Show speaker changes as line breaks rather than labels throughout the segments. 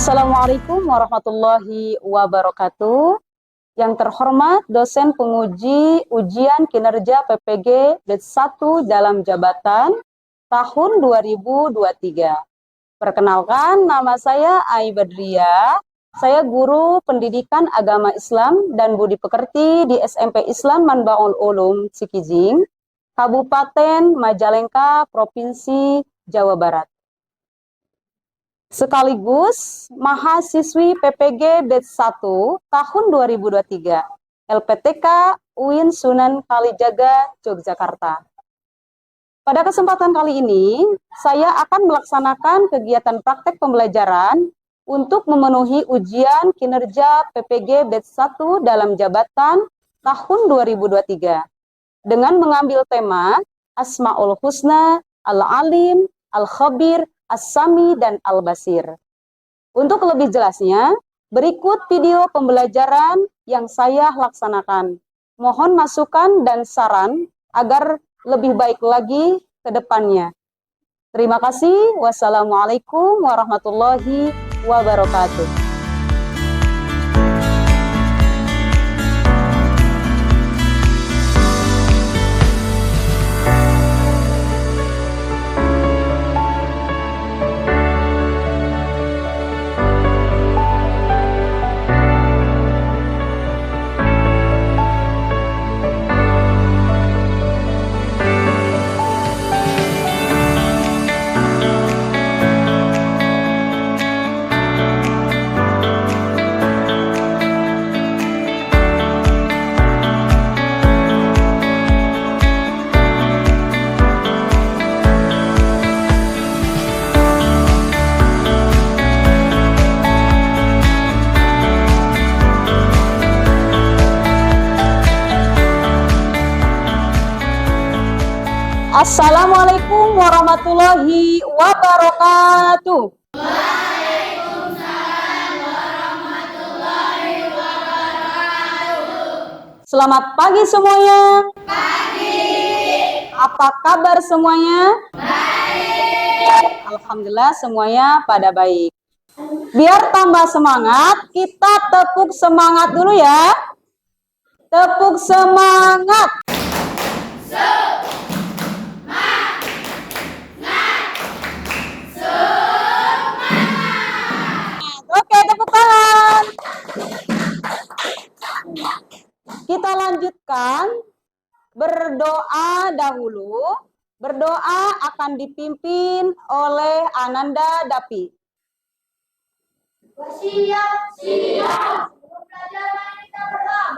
Assalamualaikum warahmatullahi wabarakatuh. Yang terhormat dosen penguji ujian kinerja PPG batch 1 dalam jabatan tahun 2023. Perkenalkan, nama saya Ai Badriah. Saya guru pendidikan agama Islam dan budi pekerti di SMP Islam Manbaul Ulum Cikijing, Kabupaten Majalengka, Provinsi Jawa Barat. Sekaligus mahasiswi PPG batch 1 tahun 2023, LPTK UIN Sunan Kalijaga, Yogyakarta. Pada kesempatan kali ini, saya akan melaksanakan kegiatan praktek pembelajaran untuk memenuhi ujian kinerja PPG batch 1 dalam jabatan tahun 2023 dengan mengambil tema Asmaul Husna, Al-Alim, Al-Khabir, As-Sami, dan Al-Basir. Untuk lebih jelasnya, berikut video pembelajaran yang saya laksanakan. Mohon masukan dan saran agar lebih baik lagi ke depannya. Terima kasih. Wassalamualaikum warahmatullahi wabarakatuh. Assalamualaikum warahmatullahi wabarakatuh.
Waalaikumsalam warahmatullahi wabarakatuh.
Selamat pagi semuanya.
Pagi.
Apa kabar semuanya?
Baik.
Alhamdulillah semuanya pada baik. Biar tambah semangat, kita tepuk semangat dulu ya. Tepuk semangat. Oke, tepuk tangan. Kita lanjutkan berdoa dahulu. Berdoa akan dipimpin oleh Ananda Dapi.
Siap. Siap. Sebelum belajar, mari kita berdoa.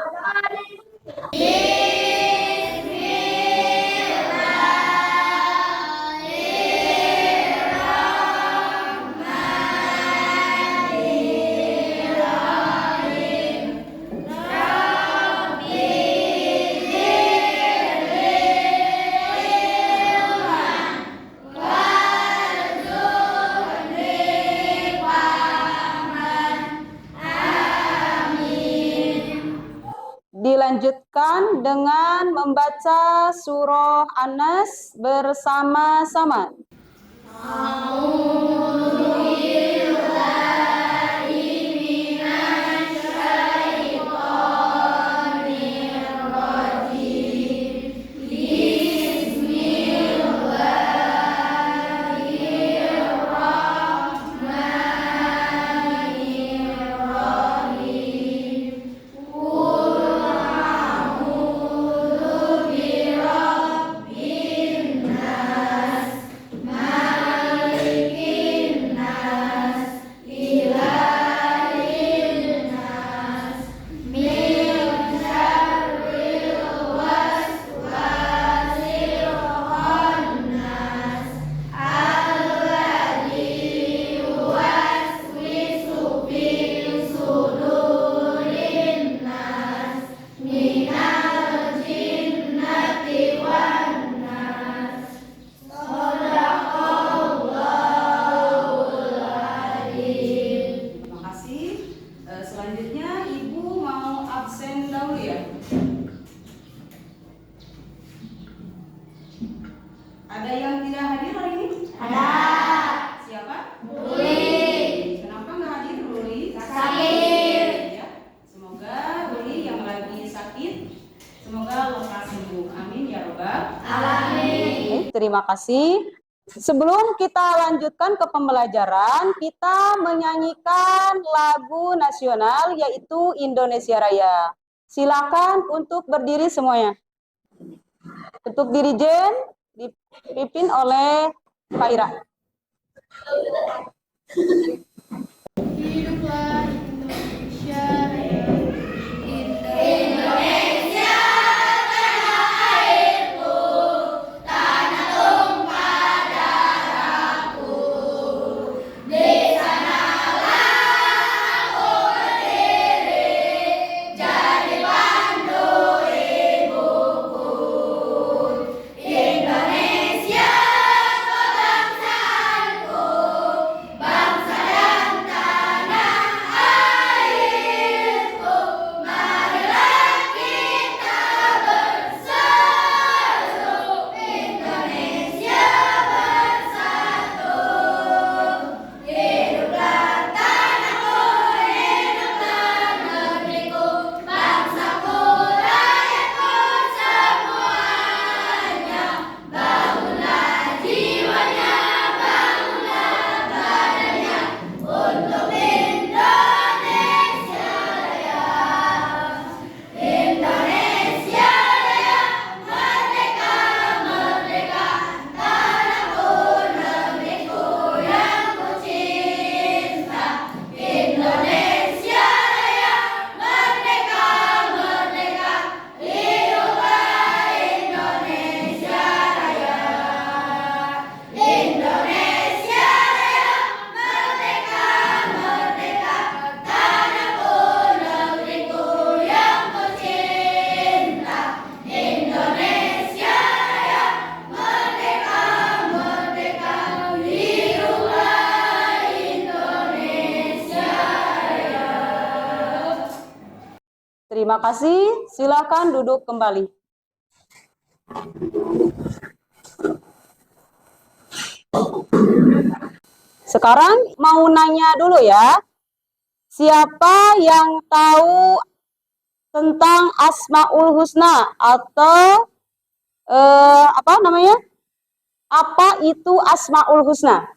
Dilanjutkan dengan membaca surah An-Nas bersama-sama. Terima kasih. Sebelum kita lanjutkan ke pembelajaran, kita menyanyikan lagu nasional yaitu Indonesia Raya. Silakan untuk berdiri semuanya. Untuk dirijen dipimpin oleh Pak Ira.
Hiduplah Indonesia Raya. Indonesia tanah airku, tanah tumpah darahku. Di sanalah aku berdiri, jadi pandu ibuku. Indonesia kebangsaanku, bangsa dan tanah airku. Marilah kita bersatu, Indonesia bersatu. Hiduplah tanahku, hiduplah negeriku, bangsaku, rakyatku semuanya. Bangunlah jiwanya, bangunlah badannya untuk Indonesia Raya. Indonesia Raya, merdeka, merdeka, tanahku, negeriku yang ku cinta. Indonesia Raya, merdeka, merdeka, hiduplah Indonesia Raya. Indonesia Raya, merdeka, merdeka, tanahku, negeriku yang ku cinta. Indonesia Raya, merdeka, merdeka, hiduplah Indonesia Raya.
Terima kasih. Silakan duduk kembali. Sekarang mau nanya dulu ya. Siapa yang tahu tentang Asmaul Husna atau apa namanya? Apa itu Asmaul Husna?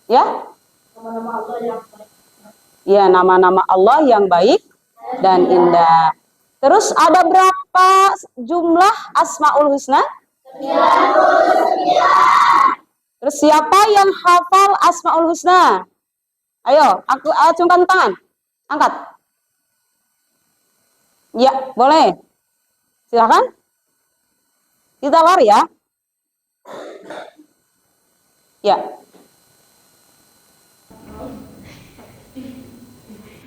Ya? Ya, nama-nama Allah yang baik dan indah. Terus ada berapa jumlah Asmaul Husna? Terus siapa yang hafal Asmaul Husna? Ayo, aku acungkan tangan. Angkat. Ya, boleh. Silakan. Kita lari ya. Ya.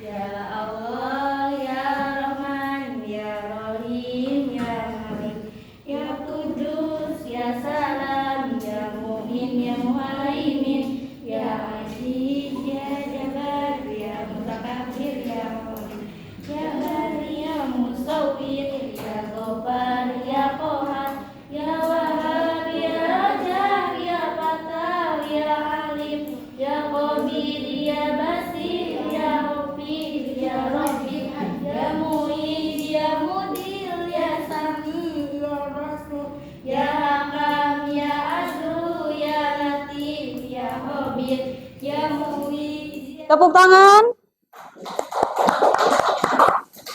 Ya Allah, ya Rahman, ya Rahim, ya Malik, ya Kudus, ya Salam, ya Mu'min, ya Muhaimin, ya Aziz, ya Jabbar, ya Mutakabbir, ya Mu'min, ya Bari, ya Musawwir, ya Ghaffar, ya Qahhar, ya Wahhab, ya Rajab, ya Fatah, ya Alim, ya Qadir, ya Basir, ya Rafiq, ya Rabbi, ya Mu'id, ya Mudil, ya Sami, ya Rasul, ya Hakam, ya Adlu, ya Latif, ya Khabir, ya Mu'id, ya
Tepuk tangan.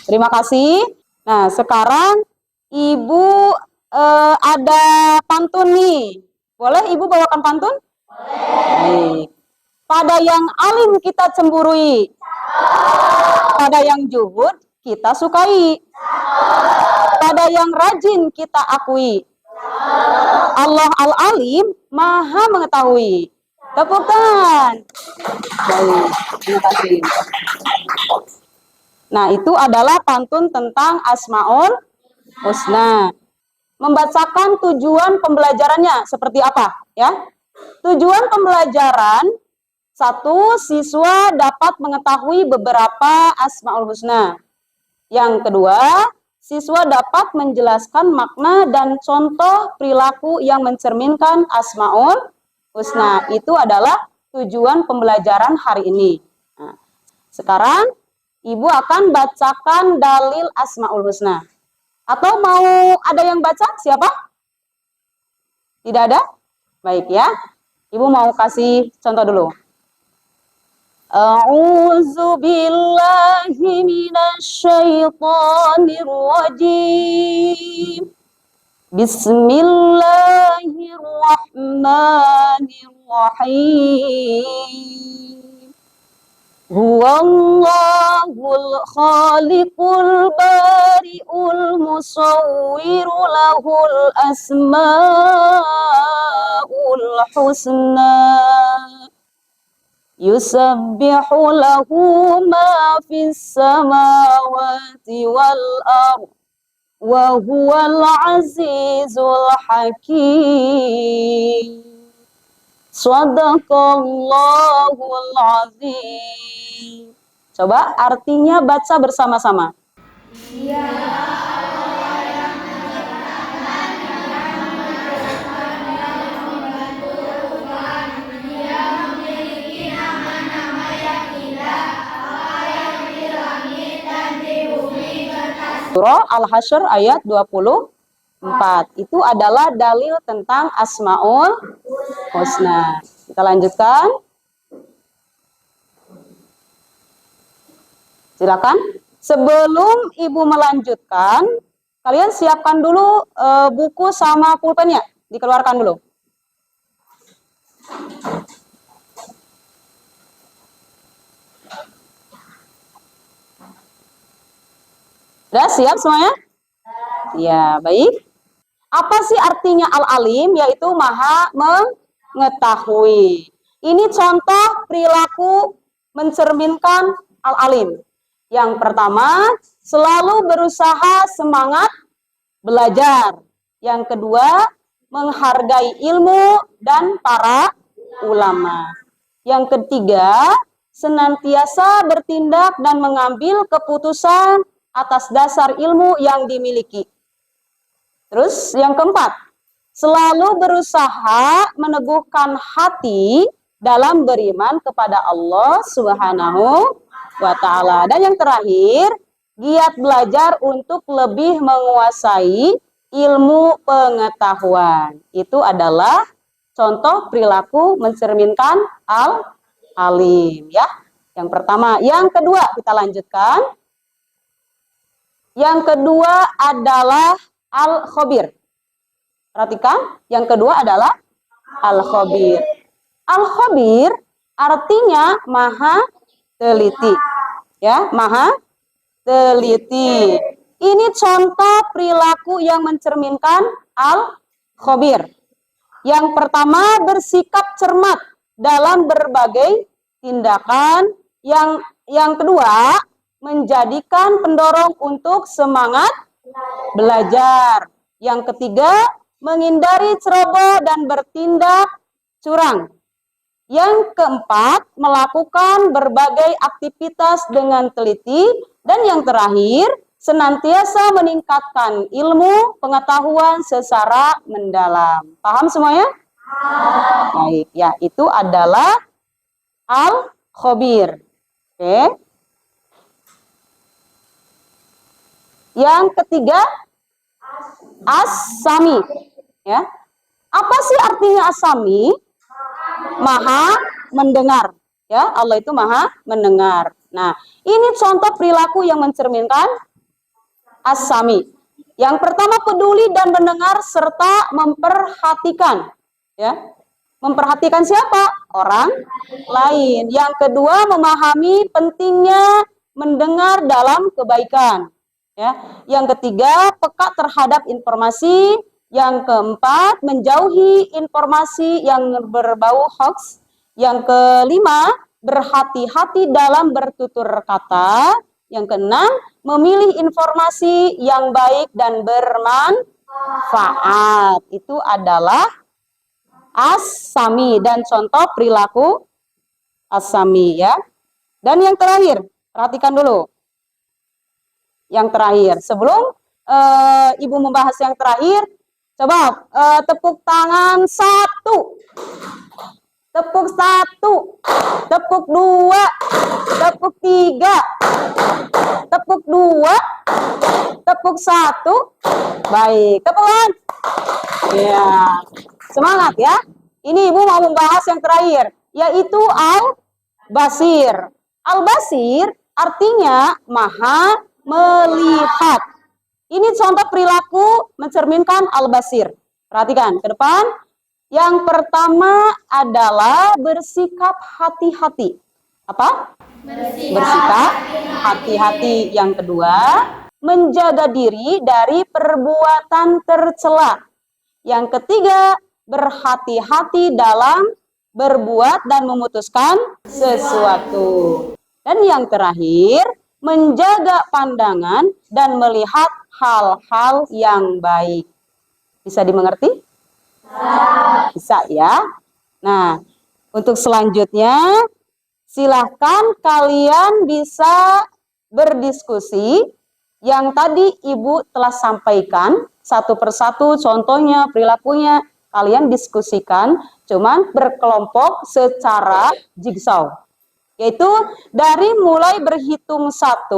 Terima kasih. Nah, sekarang Ibu ada pantun nih. Boleh Ibu bawakan pantun? Boleh. Pada yang alim kita cemburui. Pada yang juhud kita sukai. Pada yang rajin kita akui. Allah Al-Alim Maha mengetahui. Tepuk tangan. Baik, terima kasih. Nah, itu adalah pantun tentang Asmaul Husna. Membacakan tujuan pembelajarannya seperti apa? Ya, tujuan pembelajaran: 1. Siswa dapat mengetahui beberapa Asmaul Husna. Yang kedua, siswa dapat menjelaskan makna dan contoh perilaku yang mencerminkan Asmaul Husna. Itu adalah tujuan pembelajaran hari ini. Nah, sekarang Ibu akan bacakan dalil Asmaul Husna. Atau mau ada yang baca? Siapa? Tidak ada? Baik ya. Ibu mau kasih contoh dulu. A'udzu billahi minasyaitonir rajim. Bismillahirrahmanirrahim. Huwallahul khaliqul bari'ul musawwiru lahul asma'ul husna. Yusabbihu lahu ma fis samawati wal ardh wa huwal azizul hakim. Shadaqallahul azim. Coba artinya baca bersama-sama. Surah Al-Hasyr ayat 24. Itu adalah dalil tentang Asmaul Husna. Kita lanjutkan. Silakan. Sebelum Ibu melanjutkan, kalian siapkan dulu buku sama pulpennya. Dikeluarkan dulu. Sudah siap semuanya? Ya, baik. Apa sih artinya Al-Alim? Yaitu Maha mengetahui. Ini contoh perilaku mencerminkan Al-Alim. Yang pertama, selalu berusaha semangat belajar. Yang kedua, menghargai ilmu dan para ulama. Yang ketiga, senantiasa bertindak dan mengambil keputusan atas dasar ilmu yang dimiliki. Terus yang keempat, selalu berusaha meneguhkan hati dalam beriman kepada Allah Subhanahu wa Ta'ala. Dan yang terakhir, giat belajar untuk lebih menguasai ilmu pengetahuan. Itu adalah contoh perilaku mencerminkan Al-Alim ya. Yang pertama, yang kedua kita lanjutkan. Yang kedua adalah Al-Khabir. Perhatikan, yang kedua adalah Al-Khabir. Al-Khabir artinya maha teliti. Ya, maha teliti. Ini contoh perilaku yang mencerminkan Al-Khabir. Yang pertama, bersikap cermat dalam berbagai tindakan. Yang kedua, menjadikan pendorong untuk semangat belajar. Yang ketiga, menghindari ceroboh dan bertindak curang. Yang keempat, melakukan berbagai aktivitas dengan teliti. Dan yang terakhir, senantiasa meningkatkan ilmu pengetahuan secara mendalam. Paham semuanya? Baik, ya, itu adalah Al-Khabir. Oke. Yang ketiga, As-Sami. Ya. Apa sih artinya As-Sami? Maha mendengar. Ya, Allah itu maha mendengar. Nah, ini contoh perilaku yang mencerminkan As-Sami. Yang pertama, peduli dan mendengar serta memperhatikan. Ya. Memperhatikan siapa? Orang lain. Yang kedua, memahami pentingnya mendengar dalam kebaikan. Ya. Yang ketiga, peka terhadap informasi. Yang keempat, menjauhi informasi yang berbau hoax. Yang kelima, berhati-hati dalam bertutur kata. Yang keenam, memilih informasi yang baik dan bermanfaat. Itu adalah As-Sami dan contoh perilaku As-Sami ya. Dan yang terakhir, perhatikan dulu. Yang terakhir, sebelum Ibu membahas yang terakhir, coba tepuk tangan 1, tepuk 1, tepuk 2, tepuk 3, tepuk 2, tepuk 1. Baik, tepuk tangan. Ya. Semangat ya. Ini Ibu mau membahas yang terakhir, yaitu Al-Basir. Al-Basir artinya maha melihat. Ini contoh perilaku mencerminkan Al-Basir. Perhatikan ke depan. Yang pertama adalah bersikap hati-hati. Apa? Bersikap hati-hati. Yang kedua, menjaga diri dari perbuatan tercela. Yang ketiga, berhati-hati dalam berbuat dan memutuskan sesuatu. Dan yang terakhir, menjaga pandangan dan melihat hal-hal yang baik. Bisa dimengerti? Bisa ya. Nah, untuk selanjutnya, silahkan kalian bisa berdiskusi yang tadi Ibu telah sampaikan satu persatu contohnya, perilakunya, kalian diskusikan, cuman berkelompok secara jigsaw. Yaitu dari mulai berhitung 1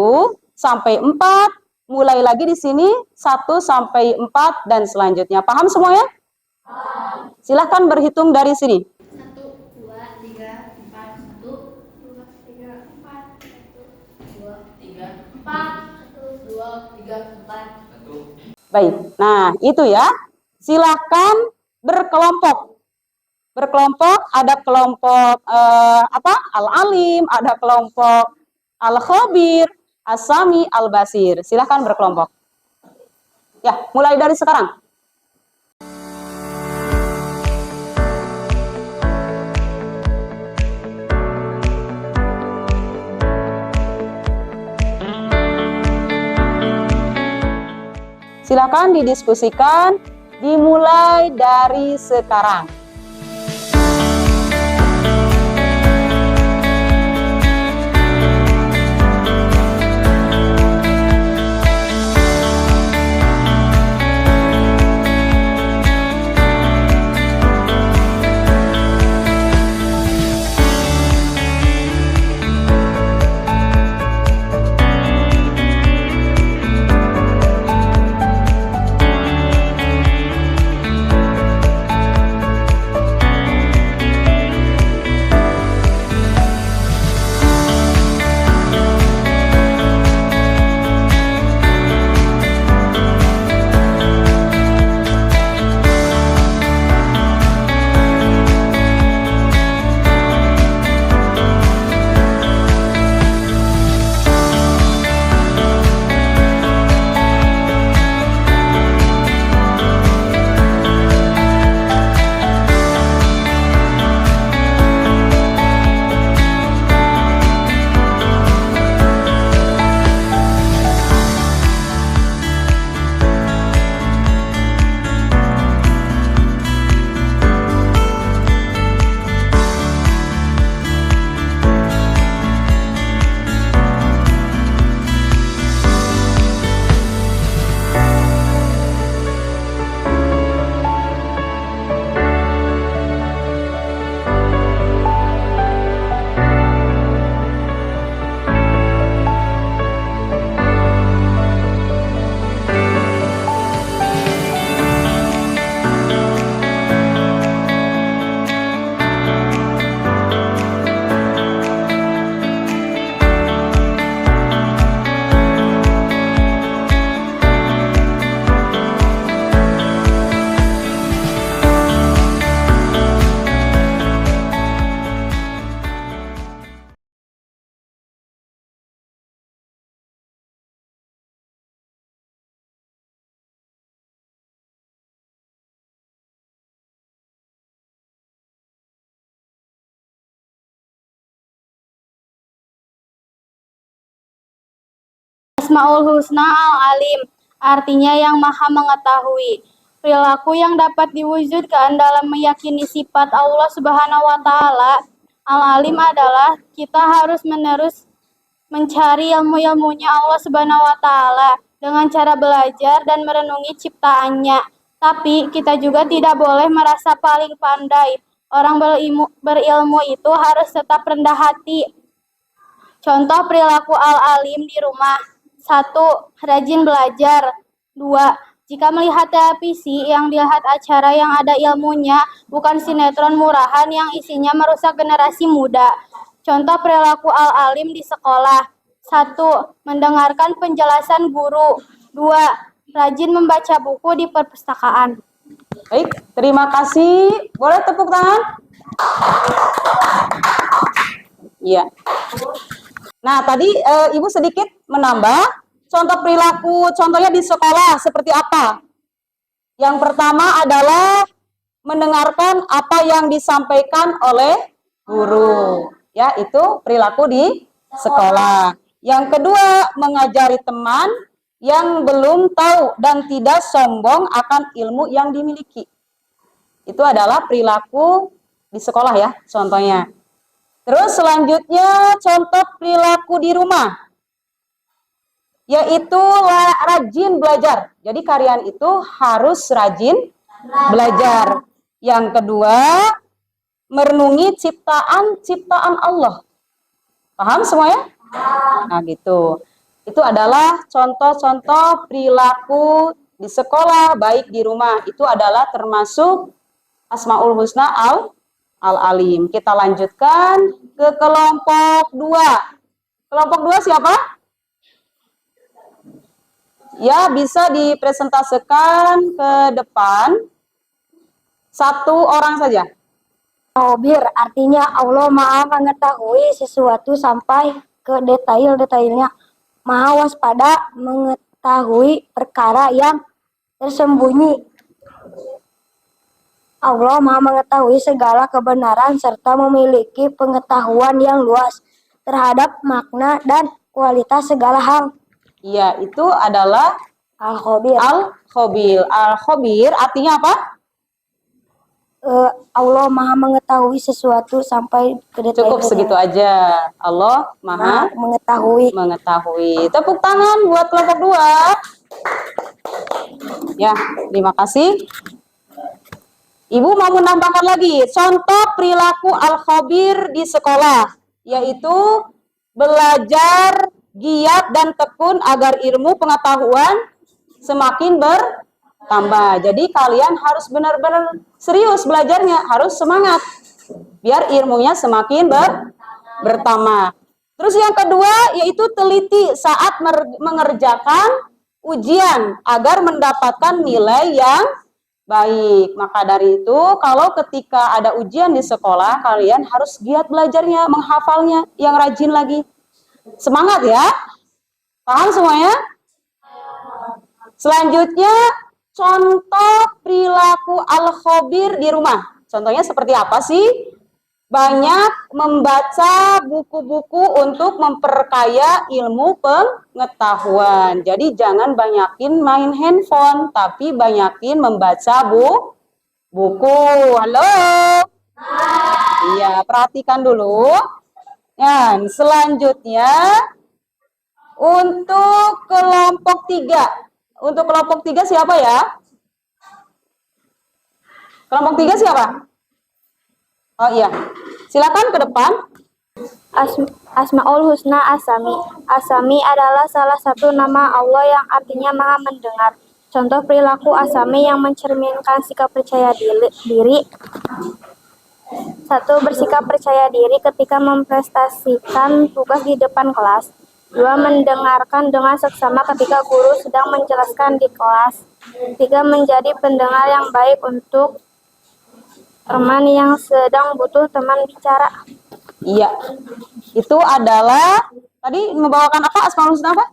sampai 4, mulai lagi di sini 1 sampai 4 dan selanjutnya. Paham semuanya? Silahkan berhitung dari sini.
1, 2, 3, 4, 1, 2, 3, 4, 1, 2, 3, 4, 1, 2, 3, 4.
Baik, nah itu ya. Silahkan berkelompok. Berkelompok, ada kelompok Al-Alim, ada kelompok Al-Khabir, As-Sami, Al-Basir. Silahkan berkelompok. Ya, mulai dari sekarang. Silakan didiskusikan, dimulai dari sekarang.
Asmaul Husna Al-Alim, artinya yang maha mengetahui. Perilaku yang dapat diwujudkan dalam meyakini sifat Allah Subhanahu wa Ta'ala. Al-Alim adalah kita harus menerus mencari ilmu-ilmunya Allah Subhanahu wa Ta'ala dengan cara belajar dan merenungi ciptaannya. Tapi kita juga tidak boleh merasa paling pandai. Orang berilmu itu harus tetap rendah hati. Contoh perilaku Al-Alim di rumah. 1. Rajin belajar. 2. Jika melihat televisi, yang dilihat acara yang ada ilmunya, bukan sinetron murahan yang isinya merusak generasi muda. Contoh perilaku al-alim di sekolah. 1. Mendengarkan penjelasan guru. 2. Rajin membaca buku di perpustakaan.
Baik, terima kasih. Boleh tepuk tangan? Iya. Nah, tadi Ibu sedikit menambah contoh perilaku, contohnya di sekolah seperti apa? Yang pertama adalah mendengarkan apa yang disampaikan oleh guru. Ya, itu perilaku di sekolah. Yang kedua, mengajari teman yang belum tahu dan tidak sombong akan ilmu yang dimiliki. Itu adalah perilaku di sekolah ya, contohnya. Terus selanjutnya contoh perilaku di rumah, yaitu rajin belajar. Jadi kalian itu harus rajin belajar. Yang kedua, merenungi ciptaan Allah. Paham semuanya? Nah gitu. Itu adalah contoh-contoh perilaku di sekolah, baik di rumah. Itu adalah termasuk Asmaul Husna Al-Alim. Kita lanjutkan ke kelompok 2. Kelompok 2 siapa? Ya, bisa dipresentasikan ke depan. 1 orang saja.
Khabir artinya Allah Maha mengetahui sesuatu sampai ke detail-detailnya. Maha waspada mengetahui perkara yang tersembunyi. Allah Maha mengetahui segala kebenaran serta memiliki pengetahuan yang luas terhadap makna dan kualitas segala hal.
Iya, itu adalah
Al-Khabir.
Al-Khabir artinya apa?
Allah Maha mengetahui sesuatu sampai ke detail.
Cukup segitu aja. Allah Maha
mengetahui.
Tepuk tangan buat kelompok 2. Ya, terima kasih. Ibu mau menambahkan lagi contoh perilaku Al-Khabir di sekolah, yaitu belajar giat dan tekun agar ilmu pengetahuan semakin bertambah. Jadi kalian harus benar-benar serius belajarnya, harus semangat biar ilmunya semakin bertambah. Terus yang kedua yaitu teliti saat mengerjakan ujian agar mendapatkan nilai yang baik. Maka dari itu kalau ketika ada ujian di sekolah, kalian harus giat belajarnya, menghafalnya, yang rajin lagi. Semangat ya. Paham semuanya? Selanjutnya contoh perilaku Al-Khabir di rumah. Contohnya seperti apa sih? Banyak membaca buku-buku untuk memperkaya ilmu pengetahuan. Jadi jangan banyakin main handphone, tapi banyakin membaca buku. Halo? Iya, perhatikan dulu. Dan selanjutnya untuk kelompok 3. Untuk kelompok 3 siapa ya? Kelompok 3 siapa? Oh iya, silakan ke depan.
Asmaul Husna Asami. Asami adalah salah satu nama Allah yang artinya Maha Mendengar. Contoh perilaku Asami yang mencerminkan sikap percaya diri. 1. Bersikap percaya diri ketika mempresentasikan tugas di depan kelas. 2. Mendengarkan dengan seksama ketika guru sedang menjelaskan di kelas. 3. Menjadi pendengar yang baik untuk teman yang sedang butuh teman bicara.
Iya, itu adalah tadi membawakan apa? Asmaul Husna apa?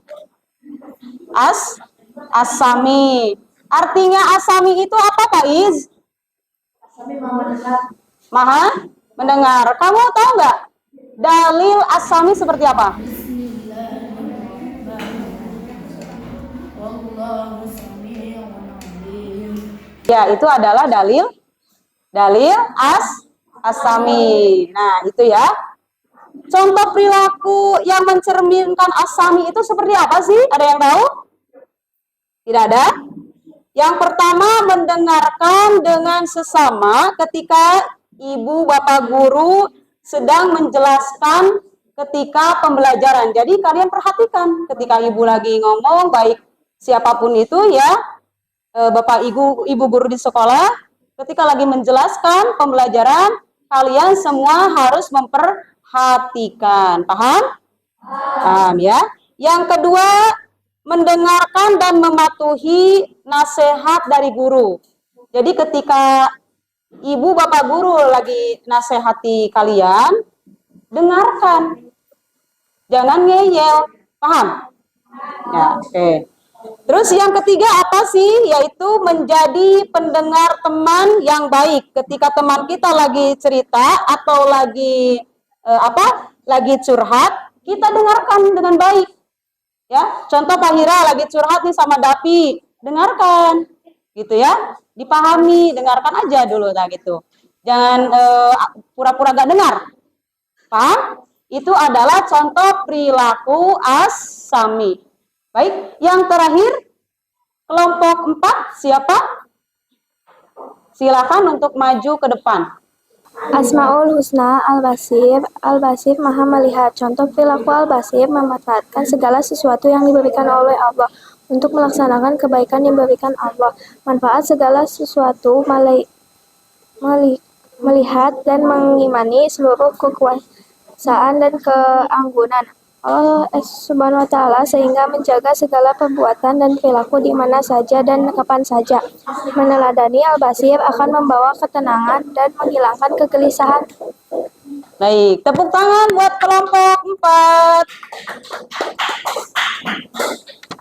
Asami. Artinya Asami itu apa, Pak Iz?
Asami Maha mendengar.
Maha mendengar. Kamu tahu nggak dalil Asami seperti apa? Ya, itu adalah dalil Asami. Nah, itu ya. Contoh perilaku yang mencerminkan Asami itu seperti apa sih? Ada yang tahu? Tidak ada? Yang pertama, mendengarkan dengan sesama ketika ibu bapak guru sedang menjelaskan ketika pembelajaran. Jadi kalian perhatikan ketika ibu lagi ngomong, baik siapapun itu ya, Bapak Ibu guru di sekolah, ketika lagi menjelaskan pembelajaran, kalian semua harus memperhatikan. Paham? Paham ya. Yang kedua, mendengarkan dan mematuhi nasihat dari guru. Jadi ketika ibu bapak guru lagi nasihati kalian, dengarkan. Jangan ngeyel. Paham? Ya, oke. Terus yang ketiga apa sih? Yaitu menjadi pendengar teman yang baik. Ketika teman kita lagi cerita atau lagi lagi curhat, kita dengarkan dengan baik. Ya, contoh Pak Hira lagi curhat nih sama Dapi, dengarkan, gitu ya, dipahami, dengarkan aja dulu, nah gitu. Jangan pura-pura gak dengar. Paham? Itu adalah contoh perilaku as-sami. Baik, yang terakhir kelompok 4 siapa? Silakan untuk maju ke depan.
Asmaul Husna Al-Basir. Al-Basir Maha Melihat. Contoh perilaku Al-Basir memanfaatkan segala sesuatu yang diberikan oleh Allah untuk melaksanakan kebaikan yang diberikan Allah. Manfaat segala sesuatu melihat dan mengimani seluruh kekuasaan dan keanggunan Allah Subhanahu wa Ta'ala, sehingga menjaga segala perbuatan dan perilaku di mana saja dan kapan saja. Meneladani Al-Basir akan membawa ketenangan dan menghilangkan kegelisahan.
Baik, tepuk tangan buat kelompok 4.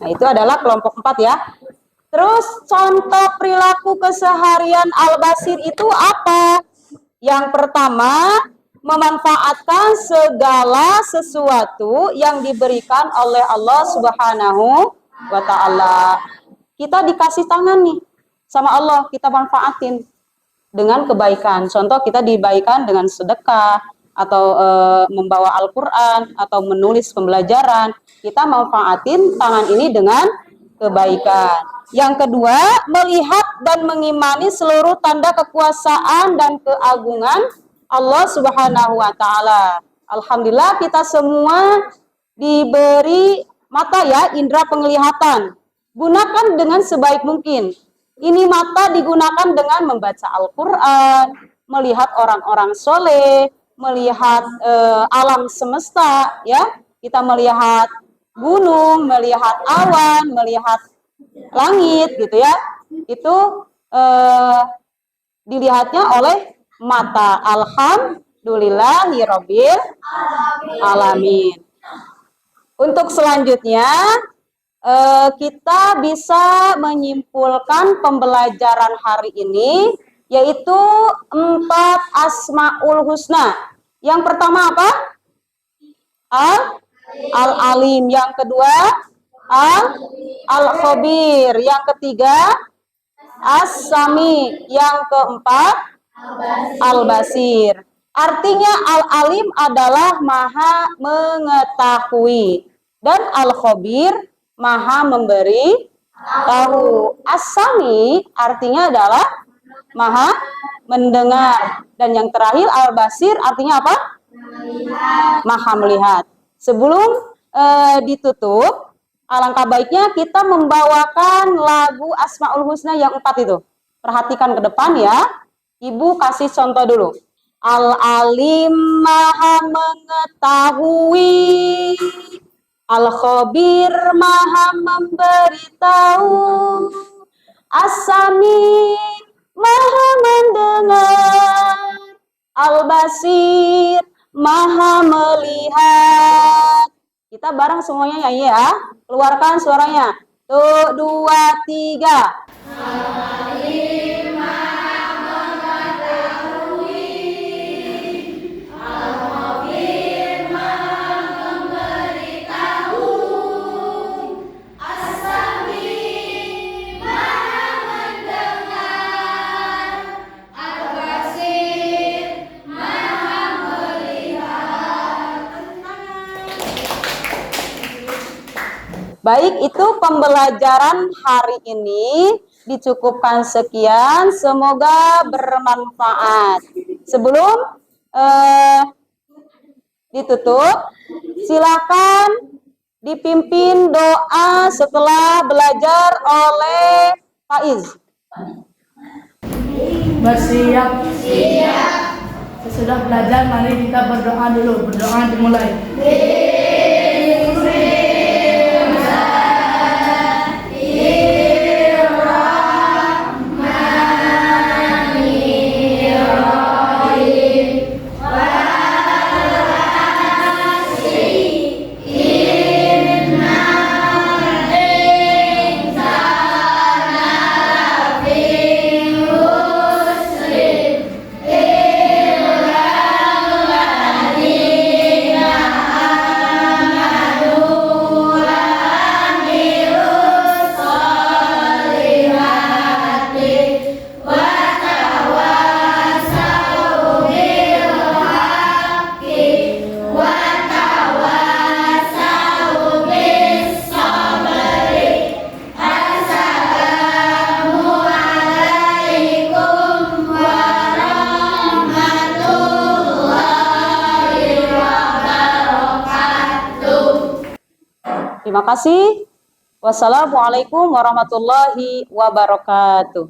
Nah, itu adalah kelompok 4 ya. Terus contoh perilaku keseharian Al-Basir itu apa? Yang pertama, memanfaatkan segala sesuatu yang diberikan oleh Allah Subhanahu wa Ta'ala. Kita dikasih tangan nih sama Allah, kita manfaatin dengan kebaikan. Contoh, kita dibaikan dengan sedekah atau membawa Al-Quran atau menulis pembelajaran. Kita manfaatin tangan ini dengan kebaikan. Yang kedua, melihat dan mengimani seluruh tanda kekuasaan dan keagungan Allah Subhanahu wa Ta'ala. Alhamdulillah kita semua diberi mata ya, indera penglihatan. Gunakan dengan sebaik mungkin. Ini mata digunakan dengan membaca Al-Quran, melihat orang-orang soleh, melihat alam semesta, ya. Kita melihat gunung, melihat awan, melihat langit, gitu ya. Itu dilihatnya oleh mata. Alhamdulillahirabbil alamin. Untuk selanjutnya kita bisa menyimpulkan pembelajaran hari ini, yaitu 4 Asmaul Husna. Yang pertama apa? Al-Alim. Yang kedua Al-Khabir. Yang ketiga As-Sami. Yang keempat Al-Basir. Artinya Al-Alim adalah maha mengetahui dan Al-Khabir maha memberi tahu. As-Sami artinya adalah maha mendengar, dan yang terakhir Al-Basir artinya apa? Maha melihat. Sebelum ditutup, alangkah baiknya kita membawakan lagu Asmaul Husna yang 4 itu. Perhatikan ke depan ya. Ibu kasih contoh dulu. Al-Alim maha mengetahui, Al-Khabir maha memberitahu, As-Sami maha mendengar, Al-Basir maha melihat. Kita bareng semuanya nyanyi ya. Keluarkan suaranya. 1, 2, 3. Al-Alim maha mengetahui, Al-Khabir maha memberitahu, As-Sami maha mendengar, Al-Basir maha melihat. Baik, itu pembelajaran hari ini. Dicukupkan sekian, semoga bermanfaat. Sebelum ditutup, silakan dipimpin doa setelah belajar oleh Faiz.
Bersiap. Sesudah belajar, mari kita berdoa dulu. Berdoa dimulai.
Terima kasih. Wassalamualaikum warahmatullahi wabarakatuh.